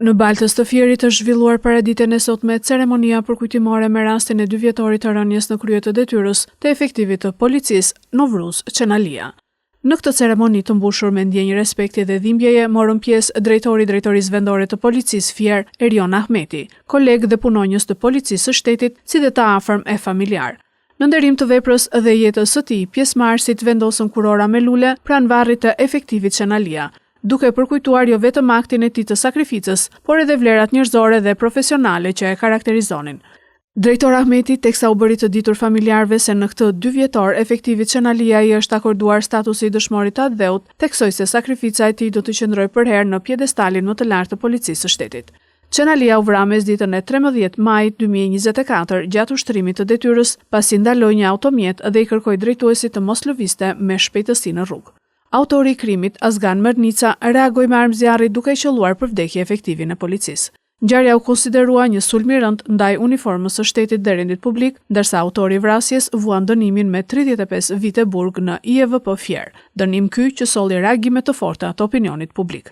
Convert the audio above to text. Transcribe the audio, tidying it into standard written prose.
Në Baltës të Fierit është zhvilluar paraditën e sotme ceremonia përkujtimore me rastin e 2 vjetorit të rënies në krye të detyrës të efektivit të policisë Novruz Çenalia. Në këtë ceremoni të mbushur me ndjenjë respekti dhe dhimbjeje morën pjesë drejtori i Drejtorisë Vendore të Policisë Fier, Erion Ahmeti, kolegë dhe punonjës të Policisë së Shtetit, si dhe të afërm e familjar. Në nderim të veprës dhe jetës së tij, pjesëmarrësit vendosën kurora me lule pranë varrit të efektivit Çenalia, duke përkujtuar jo vetëm aktin e tij të sakrificës, por edhe vlerat njerëzore dhe profesionale që e karakterizonin. Drejtor Ahmeti, teksa u bëri të ditur familjarëve se në këtë 2 vjetor efektivit Çenalia i është akorduar statusi i dëshmorit të atdheut, theksoi se sakrifica e tij do të qëndrojë përherë në pjedestalin më të lartë të policisë së shtetit. Çenalia u vra mesditën e 13 majit 2024 gjatë ushtrimit të detyrës, pasi ndaloi një automjet dhe i kërkoi drejtuesit të mos lëvizte me shpejtësi në rrugë. Autori i krimit, Azgan Mërnica, reagoi me armëzjarri duke i qelluar për vdekje efektivin e policisë. Ngjarja u konsiderua një sulm i rënd ndaj uniformës së shtetit dhe rendit publik, ndërsa autori i vrasjes vuan dënimin me 35 vite burg në IEVP Fier, dënim ky që solli reagime të forta të opinionit publik.